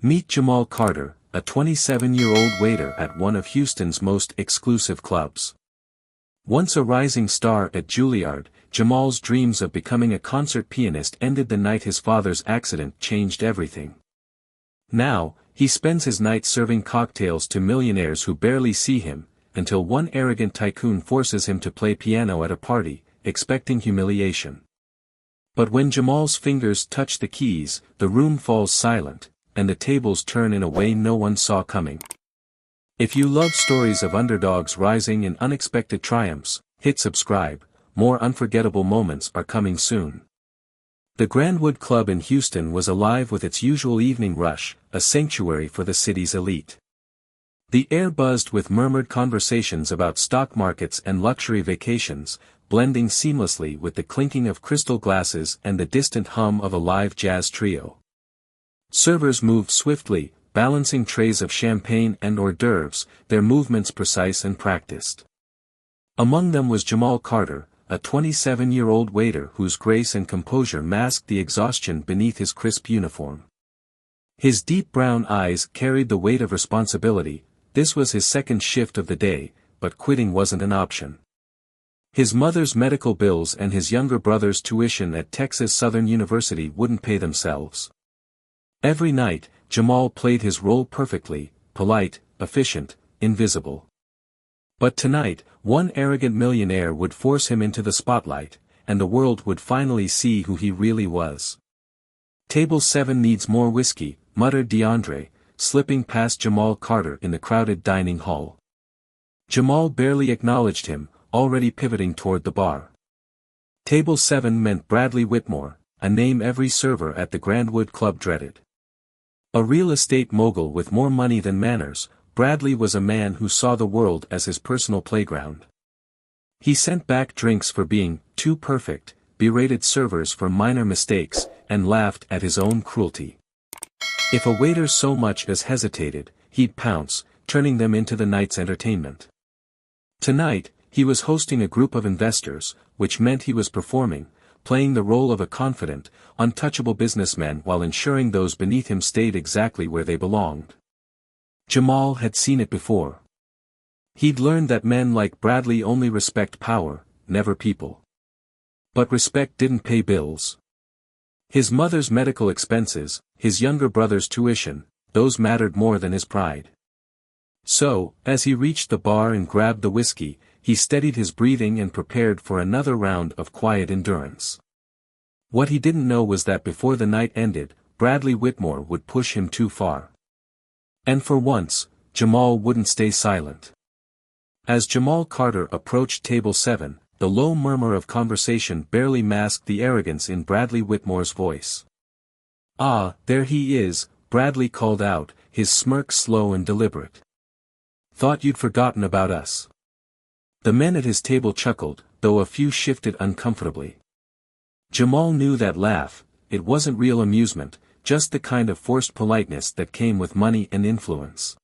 Meet Jamal Carter, a 27-year-old waiter at one of Houston's most exclusive clubs. Once a rising star at Juilliard, Jamal's dreams of becoming a concert pianist ended the night his father's accident changed everything. Now, he spends his nights serving cocktails to millionaires who barely see him, until one arrogant tycoon forces him to play piano at a party, expecting humiliation. But when Jamal's fingers touch the keys, the room falls silent, and the tables turn in a way no one saw coming. If you love stories of underdogs rising and unexpected triumphs, hit subscribe. More unforgettable moments are coming soon. The Grandwood Club in Houston was alive with its usual evening rush, a sanctuary for the city's elite. The air buzzed with murmured conversations about stock markets and luxury vacations, blending seamlessly with the clinking of crystal glasses and the distant hum of a live jazz trio. Servers moved swiftly, balancing trays of champagne and hors d'oeuvres, their movements precise and practiced. Among them was Jamal Carter, a 27-year-old waiter whose grace and composure masked the exhaustion beneath his crisp uniform. His deep brown eyes carried the weight of responsibility. This was his second shift of the day, but quitting wasn't an option. His mother's medical bills and his younger brother's tuition at Texas Southern University wouldn't pay themselves. Every night, Jamal played his role perfectly, polite, efficient, invisible. But tonight, one arrogant millionaire would force him into the spotlight, and the world would finally see who he really was. "Table 7 needs more whiskey," muttered DeAndre, slipping past Jamal Carter in the crowded dining hall. Jamal barely acknowledged him, already pivoting toward the bar. Table 7 meant Bradley Whitmore, a name every server at the Grandwood Club dreaded. A real estate mogul with more money than manners, Bradley was a man who saw the world as his personal playground. He sent back drinks for being too perfect, berated servers for minor mistakes, and laughed at his own cruelty. If a waiter so much as hesitated, he'd pounce, turning them into the night's entertainment. Tonight, he was hosting a group of investors, which meant he was performing, playing the role of a confident, untouchable businessman while ensuring those beneath him stayed exactly where they belonged. Jamal had seen it before. He'd learned that men like Bradley only respect power, never people. But respect didn't pay bills. His mother's medical expenses, his younger brother's tuition, those mattered more than his pride. So, as he reached the bar and grabbed the whiskey, he steadied his breathing and prepared for another round of quiet endurance. What he didn't know was that before the night ended, Bradley Whitmore would push him too far. And for once, Jamal wouldn't stay silent. As Jamal Carter approached table 7, the low murmur of conversation barely masked the arrogance in Bradley Whitmore's voice. "Ah, there he is," Bradley called out, his smirk slow and deliberate. "Thought you'd forgotten about us." The men at his table chuckled, though a few shifted uncomfortably. Jamal knew that laugh. It wasn't real amusement, just the kind of forced politeness that came with money and influence.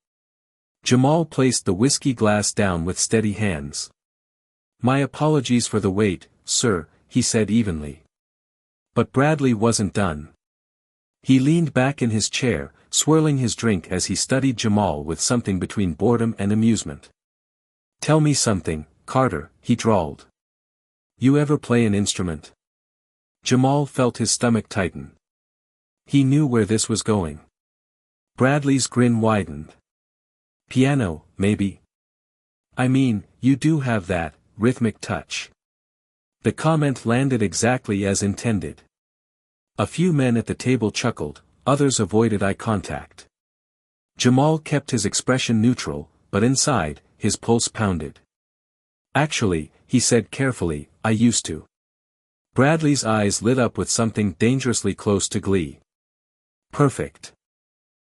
Jamal placed the whiskey glass down with steady hands. "My apologies for the wait, sir," he said evenly. But Bradley wasn't done. He leaned back in his chair, swirling his drink as he studied Jamal with something between boredom and amusement. "Tell me something, Carter," he drawled. "You ever play an instrument?" Jamal felt his stomach tighten. He knew where this was going. Bradley's grin widened. "Piano, maybe? I mean, you do have that rhythmic touch." The comment landed exactly as intended. A few men at the table chuckled, others avoided eye contact. Jamal kept his expression neutral, but inside, his pulse pounded. "Actually," he said carefully, "I used to." Bradley's eyes lit up with something dangerously close to glee. "Perfect.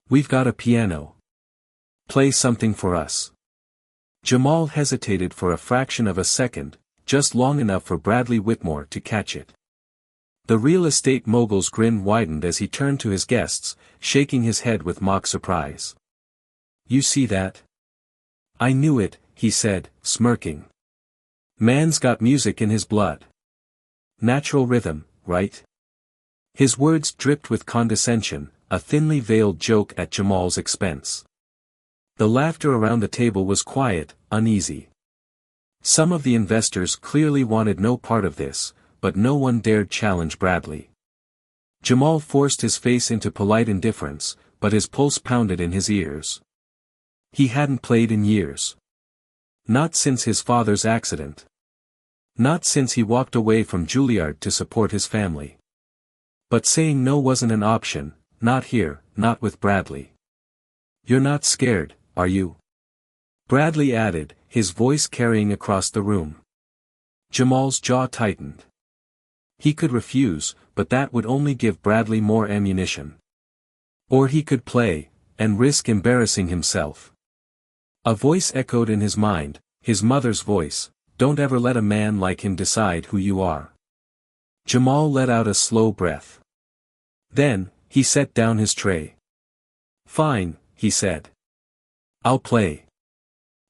We've got a piano. Play something for us." Jamal hesitated for a fraction of a second, just long enough for Bradley Whitmore to catch it. The real estate mogul's grin widened as he turned to his guests, shaking his head with mock surprise. "You see that?" "I knew it," he said, smirking. "Man's got music in his blood. Natural rhythm, right?" His words dripped with condescension, a thinly veiled joke at Jamal's expense. The laughter around the table was quiet, uneasy. Some of the investors clearly wanted no part of this, but no one dared challenge Bradley. Jamal forced his face into polite indifference, but his pulse pounded in his ears. He hadn't played in years. Not since his father's accident. Not since he walked away from Juilliard to support his family. But saying no wasn't an option, not here, not with Bradley. "You're not scared, are you?" Bradley added, his voice carrying across the room. Jamal's jaw tightened. He could refuse, but that would only give Bradley more ammunition. Or he could play, and risk embarrassing himself. A voice echoed in his mind, his mother's voice, "Don't ever let a man like him decide who you are." Jamal let out a slow breath. Then, he set down his tray. "Fine," he said. "I'll play."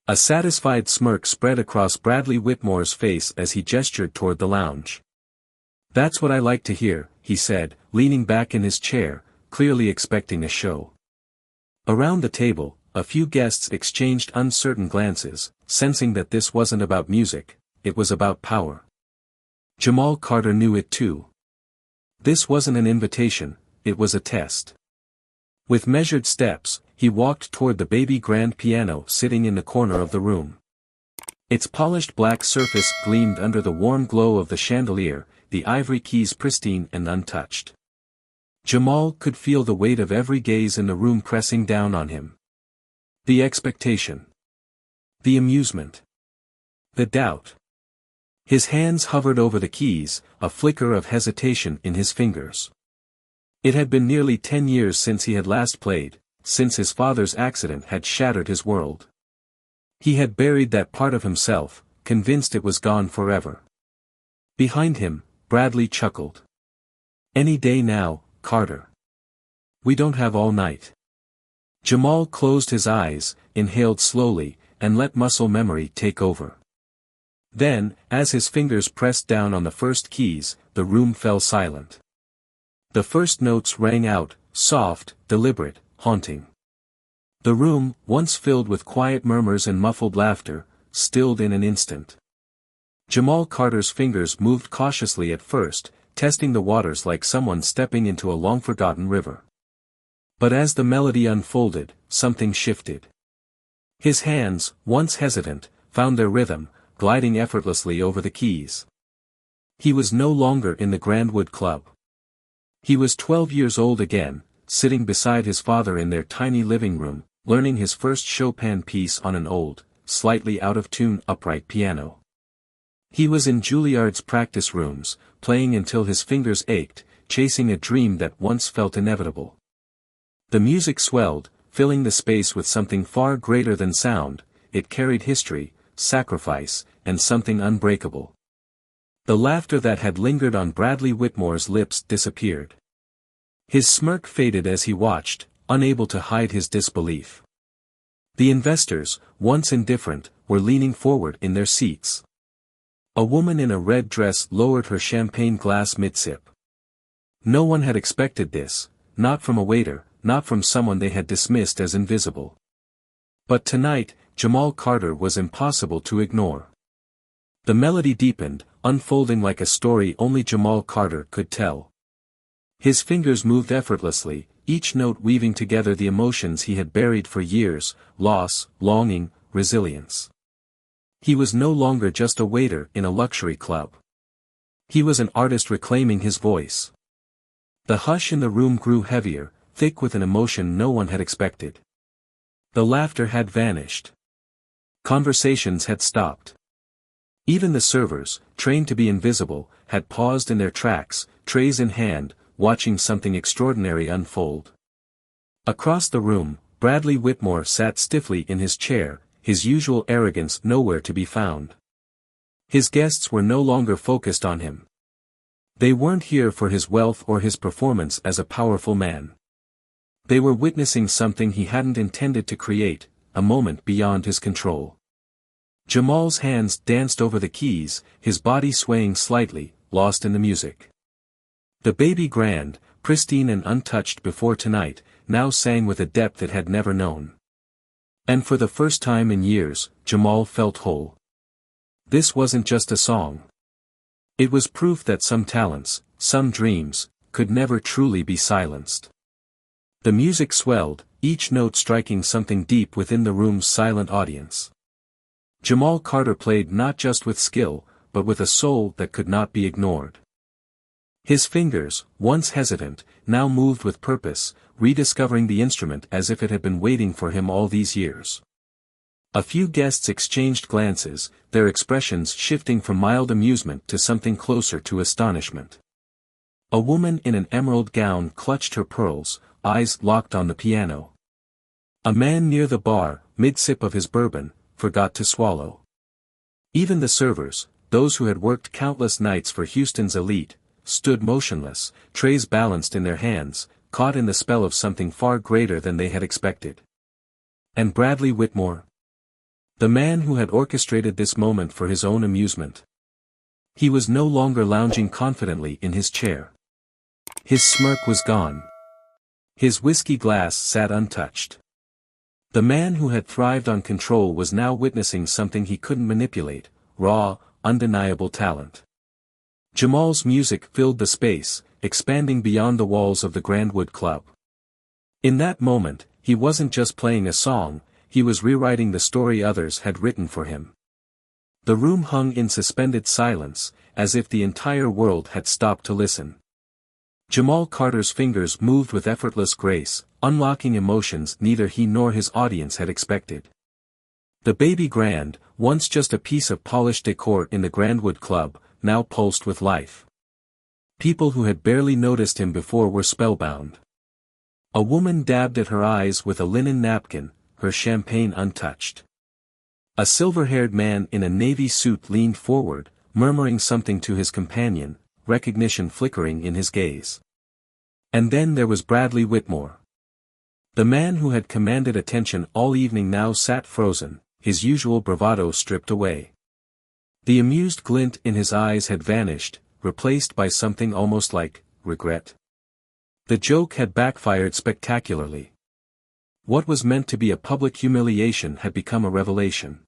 A satisfied smirk spread across Bradley Whitmore's face as he gestured toward the lounge. "That's what I like to hear," he said, leaning back in his chair, clearly expecting a show. Around the table, a few guests exchanged uncertain glances, sensing that this wasn't about music, it was about power. Jamal Carter knew it too. This wasn't an invitation, it was a test. With measured steps, he walked toward the baby grand piano sitting in the corner of the room. Its polished black surface gleamed under the warm glow of the chandelier, the ivory keys pristine and untouched. Jamal could feel the weight of every gaze in the room pressing down on him. The expectation. The amusement. The doubt. His hands hovered over the keys, a flicker of hesitation in his fingers. It had been nearly 10 years since he had last played, since his father's accident had shattered his world. He had buried that part of himself, convinced it was gone forever. Behind him, Bradley chuckled. "Any day now, Carter. We don't have all night." Jamal closed his eyes, inhaled slowly, and let muscle memory take over. Then, as his fingers pressed down on the first keys, the room fell silent. The first notes rang out, soft, deliberate, haunting. The room, once filled with quiet murmurs and muffled laughter, stilled in an instant. Jamal Carter's fingers moved cautiously at first, testing the waters like someone stepping into a long-forgotten river. But as the melody unfolded, something shifted. His hands, once hesitant, found their rhythm, gliding effortlessly over the keys. He was no longer in the Grandwood Club. He was 12 years old again, sitting beside his father in their tiny living room, learning his first Chopin piece on an old, slightly out-of-tune upright piano. He was in Juilliard's practice rooms, playing until his fingers ached, chasing a dream that once felt inevitable. The music swelled, filling the space with something far greater than sound. It carried history, sacrifice, and something unbreakable. The laughter that had lingered on Bradley Whitmore's lips disappeared. His smirk faded as he watched, unable to hide his disbelief. The investors, once indifferent, were leaning forward in their seats. A woman in a red dress lowered her champagne glass mid-sip. No one had expected this, not from a waiter, not from someone they had dismissed as invisible. But tonight, Jamal Carter was impossible to ignore. The melody deepened, unfolding like a story only Jamal Carter could tell. His fingers moved effortlessly, each note weaving together the emotions he had buried for years: loss, longing, resilience. He was no longer just a waiter in a luxury club. He was an artist reclaiming his voice. The hush in the room grew heavier, thick with an emotion no one had expected. The laughter had vanished. Conversations had stopped. Even the servers, trained to be invisible, had paused in their tracks, trays in hand, watching something extraordinary unfold. Across the room, Bradley Whitmore sat stiffly in his chair, his usual arrogance nowhere to be found. His guests were no longer focused on him. They weren't here for his wealth or his performance as a powerful man. They were witnessing something he hadn't intended to create, a moment beyond his control. Jamal's hands danced over the keys, his body swaying slightly, lost in the music. The baby grand, pristine and untouched before tonight, now sang with a depth it had never known. And for the first time in years, Jamal felt whole. This wasn't just a song. It was proof that some talents, some dreams, could never truly be silenced. The music swelled, each note striking something deep within the room's silent audience. Jamal Carter played not just with skill, but with a soul that could not be ignored. His fingers, once hesitant, now moved with purpose, rediscovering the instrument as if it had been waiting for him all these years. A few guests exchanged glances, their expressions shifting from mild amusement to something closer to astonishment. A woman in an emerald gown clutched her pearls, eyes locked on the piano. A man near the bar, mid-sip of his bourbon, forgot to swallow. Even the servers, those who had worked countless nights for Houston's elite, stood motionless, trays balanced in their hands, caught in the spell of something far greater than they had expected. And Bradley Whitmore? The man who had orchestrated this moment for his own amusement. He was no longer lounging confidently in his chair. His smirk was gone. His whiskey glass sat untouched. The man who had thrived on control was now witnessing something he couldn't manipulate, raw, undeniable talent. Jamal's music filled the space, expanding beyond the walls of the Grandwood Club. In that moment, he wasn't just playing a song, he was rewriting the story others had written for him. The room hung in suspended silence, as if the entire world had stopped to listen. Jamal Carter's fingers moved with effortless grace, unlocking emotions neither he nor his audience had expected. The baby grand, once just a piece of polished decor in the Grandwood Club, now pulsed with life. People who had barely noticed him before were spellbound. A woman dabbed at her eyes with a linen napkin, her champagne untouched. A silver-haired man in a navy suit leaned forward, murmuring something to his companion, recognition flickering in his gaze. And then there was Bradley Whitmore. The man who had commanded attention all evening now sat frozen, his usual bravado stripped away. The amused glint in his eyes had vanished, replaced by something almost like regret. The joke had backfired spectacularly. What was meant to be a public humiliation had become a revelation.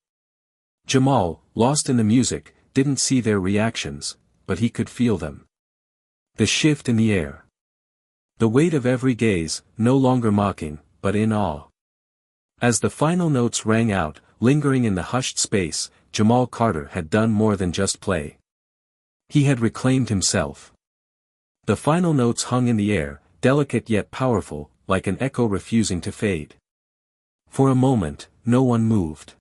Jamal, lost in the music, didn't see their reactions, but he could feel them. The shift in the air. The weight of every gaze, no longer mocking, but in awe. As the final notes rang out, lingering in the hushed space, Jamal Carter had done more than just play. He had reclaimed himself. The final notes hung in the air, delicate yet powerful, like an echo refusing to fade. For a moment, no one moved.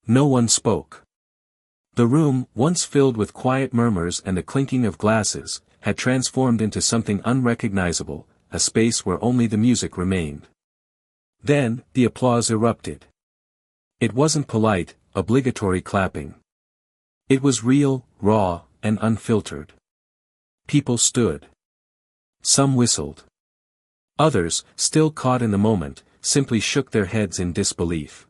No one spoke. The room, once filled with quiet murmurs and the clinking of glasses, had transformed into something unrecognizable, a space where only the music remained. Then, the applause erupted. It wasn't polite, obligatory clapping. It was real, raw, and unfiltered. People stood. Some whistled. Others, still caught in the moment, simply shook their heads in disbelief.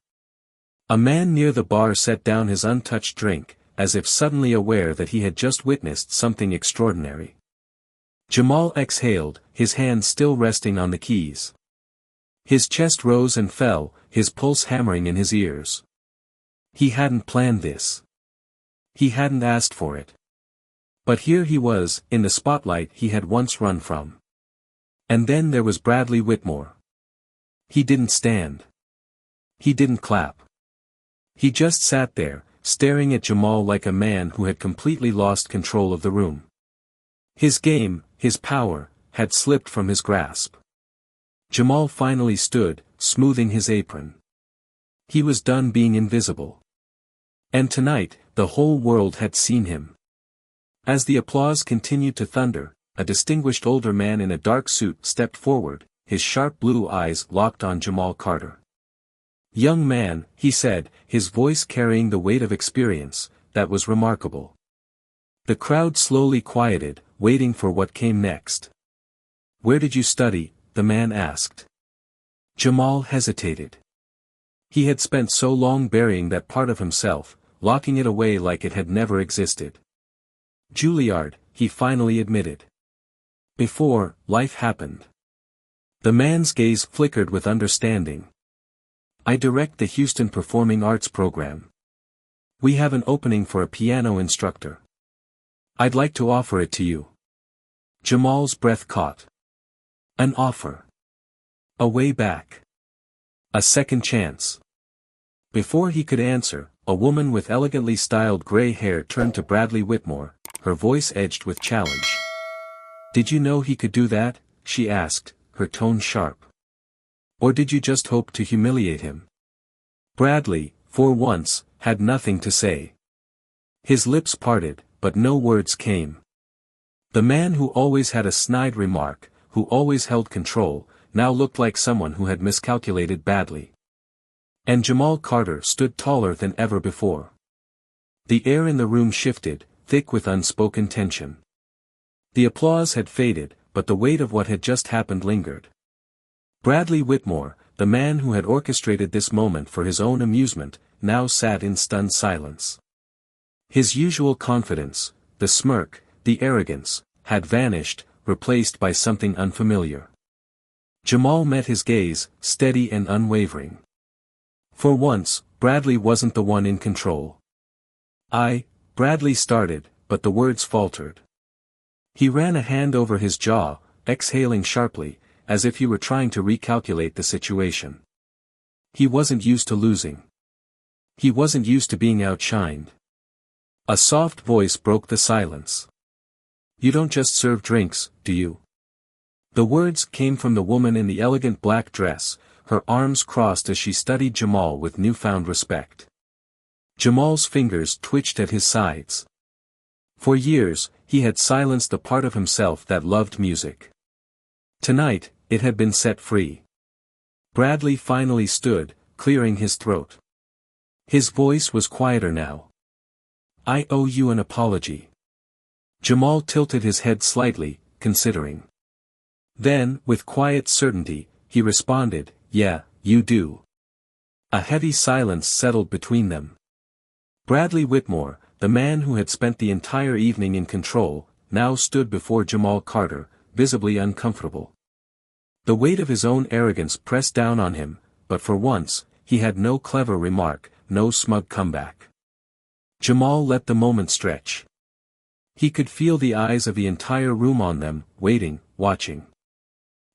A man near the bar set down his untouched drink, as if suddenly aware that he had just witnessed something extraordinary. Jamal exhaled, his hand still resting on the keys. His chest rose and fell, his pulse hammering in his ears. He hadn't planned this. He hadn't asked for it. But here he was, in the spotlight he had once run from. And then there was Bradley Whitmore. He didn't stand. He didn't clap. He just sat there, staring at Jamal like a man who had completely lost control of the room. His game, his power, had slipped from his grasp. Jamal finally stood, smoothing his apron. He was done being invisible. And tonight, the whole world had seen him. As the applause continued to thunder, a distinguished older man in a dark suit stepped forward, his sharp blue eyes locked on Jamal Carter. "Young man," he said, his voice carrying the weight of experience, "that was remarkable." The crowd slowly quieted, waiting for what came next. "Where did you study?" the man asked. Jamal hesitated. He had spent so long burying that part of himself, locking it away like it had never existed. "Juilliard," he finally admitted. Before, life happened. The man's gaze flickered with understanding. I direct the Houston Performing Arts program. We have an opening for a piano instructor. I'd like to offer it to you. Jamal's breath caught. An offer. A way back. A second chance. Before he could answer, a woman with elegantly styled gray hair turned to Bradley Whitmore, her voice edged with challenge. Did you know he could do that? She asked, her tone sharp. Or did you just hope to humiliate him? Bradley, for once, had nothing to say. His lips parted, but no words came. The man who always had a snide remark, who always held control, now looked like someone who had miscalculated badly. And Jamal Carter stood taller than ever before. The air in the room shifted, thick with unspoken tension. The applause had faded, but the weight of what had just happened lingered. Bradley Whitmore, the man who had orchestrated this moment for his own amusement, now sat in stunned silence. His usual confidence, the smirk, the arrogance, had vanished, replaced by something unfamiliar. Jamal met his gaze, steady and unwavering. For once, Bradley wasn't the one in control. Bradley started, but the words faltered. He ran a hand over his jaw, exhaling sharply, as if he were trying to recalculate the situation. He wasn't used to losing. He wasn't used to being outshined. A soft voice broke the silence. You don't just serve drinks, do you? The words came from the woman in the elegant black dress, her arms crossed as she studied Jamal with newfound respect. Jamal's fingers twitched at his sides. For years, he had silenced the part of himself that loved music. Tonight, it had been set free. Bradley finally stood, clearing his throat. His voice was quieter now. I owe you an apology. Jamal tilted his head slightly, considering. Then, with quiet certainty, he responded, yeah, you do. A heavy silence settled between them. Bradley Whitmore, the man who had spent the entire evening in control, now stood before Jamal Carter, visibly uncomfortable. The weight of his own arrogance pressed down on him, but for once, he had no clever remark, no smug comeback. Jamal let the moment stretch. He could feel the eyes of the entire room on them, waiting, watching.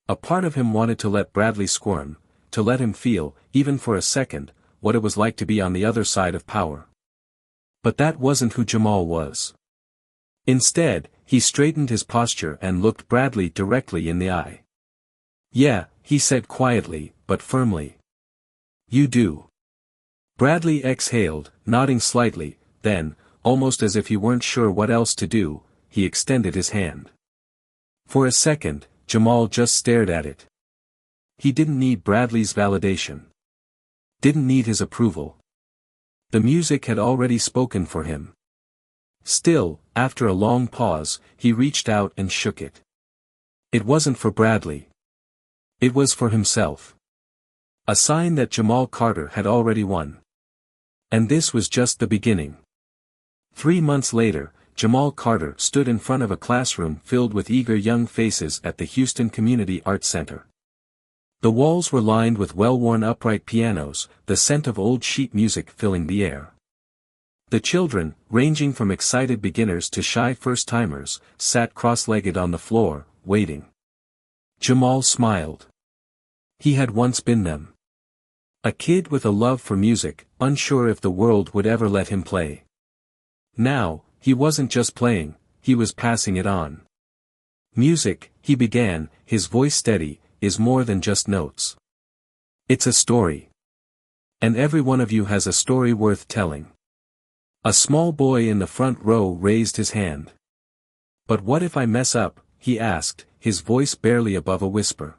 A part of him wanted to let Bradley squirm, to let him feel, even for a second, what it was like to be on the other side of power. But that wasn't who Jamal was. Instead, he straightened his posture and looked Bradley directly in the eye. Yeah, he said quietly, but firmly. You do. Bradley exhaled, nodding slightly, then, almost as if he weren't sure what else to do, he extended his hand. For a second, Jamal just stared at it. He didn't need Bradley's validation. Didn't need his approval. The music had already spoken for him. Still, after a long pause, he reached out and shook it. It wasn't for Bradley. It was for himself. A sign that Jamal Carter had already won. And this was just the beginning. 3 months later, Jamal Carter stood in front of a classroom filled with eager young faces at the Houston Community Arts Center. The walls were lined with well-worn upright pianos, the scent of old sheet music filling the air. The children, ranging from excited beginners to shy first-timers, sat cross-legged on the floor, waiting. Jamal smiled. He had once been them. A kid with a love for music, unsure if the world would ever let him play. Now, he wasn't just playing, he was passing it on. Music, he began, his voice steady, is more than just notes. It's a story. And every one of you has a story worth telling. A small boy in the front row raised his hand. But what if I mess up, he asked, his voice barely above a whisper.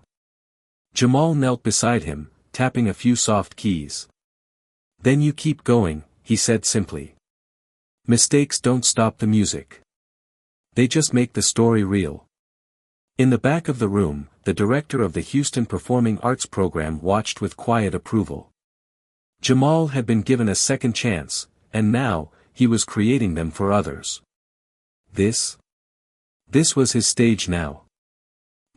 Jamal knelt beside him, tapping a few soft keys. Then you keep going, he said simply. Mistakes don't stop the music. They just make the story real. In the back of the room, the director of the Houston Performing Arts program watched with quiet approval. Jamal had been given a second chance, and now, he was creating them for others. This was his stage now.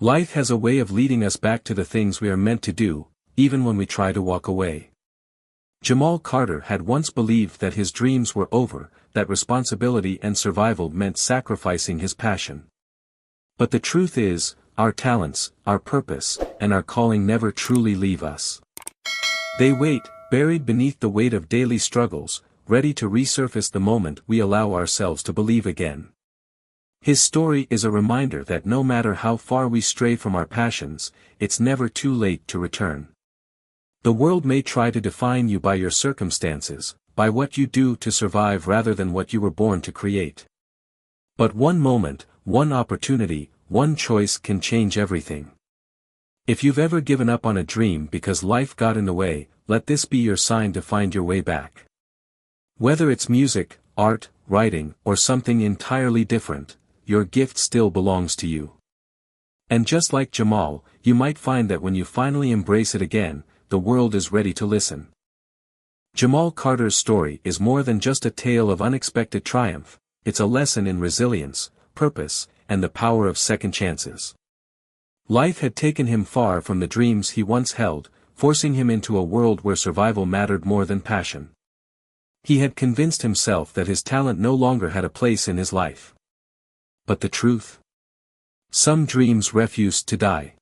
Life has a way of leading us back to the things we are meant to do, even when we try to walk away. Jamal Carter had once believed that his dreams were over, that responsibility and survival meant sacrificing his passion. But the truth is, our talents, our purpose, and our calling never truly leave us. They wait, buried beneath the weight of daily struggles, ready to resurface the moment we allow ourselves to believe again. His story is a reminder that no matter how far we stray from our passions, it's never too late to return. The world may try to define you by your circumstances, by what you do to survive rather than what you were born to create. But one moment, one opportunity, one choice can change everything. If you've ever given up on a dream because life got in the way, let this be your sign to find your way back. Whether it's music, art, writing, or something entirely different, your gift still belongs to you. And just like Jamal, you might find that when you finally embrace it again, the world is ready to listen. Jamal Carter's story is more than just a tale of unexpected triumph, it's a lesson in resilience, purpose, and the power of second chances. Life had taken him far from the dreams he once held, forcing him into a world where survival mattered more than passion. He had convinced himself that his talent no longer had a place in his life. But the truth? Some dreams refused to die.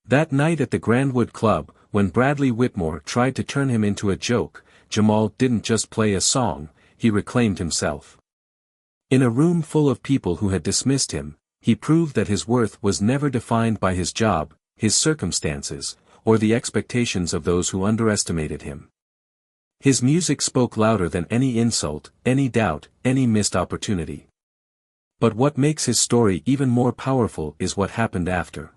That night at the Grandwood Club, when Bradley Whitmore tried to turn him into a joke, Jamal didn't just play a song, he reclaimed himself. In a room full of people who had dismissed him, he proved that his worth was never defined by his job, his circumstances, or the expectations of those who underestimated him. His music spoke louder than any insult, any doubt, any missed opportunity. But what makes his story even more powerful is what happened after.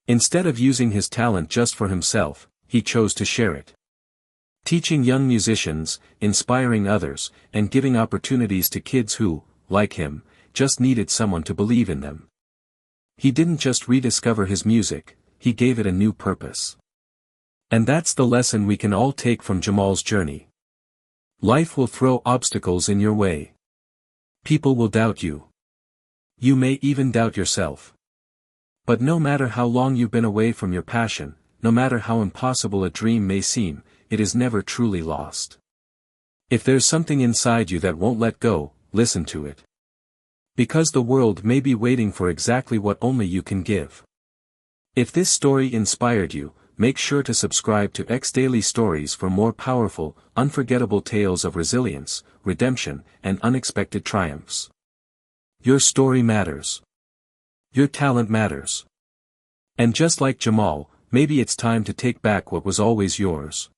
Instead of using his talent just for himself, he chose to share it. Teaching young musicians, inspiring others, and giving opportunities to kids who, like him, just needed someone to believe in them. He didn't just rediscover his music, he gave it a new purpose. And that's the lesson we can all take from Jamal's journey. Life will throw obstacles in your way. People will doubt you. You may even doubt yourself. But no matter how long you've been away from your passion, no matter how impossible a dream may seem, it is never truly lost. If there's something inside you that won't let go, listen to it. Because the world may be waiting for exactly what only you can give. If this story inspired you, make sure to subscribe to DailyStories for more powerful, unforgettable tales of resilience, redemption, and unexpected triumphs. Your story matters. Your talent matters. And just like Jamal, maybe it's time to take back what was always yours.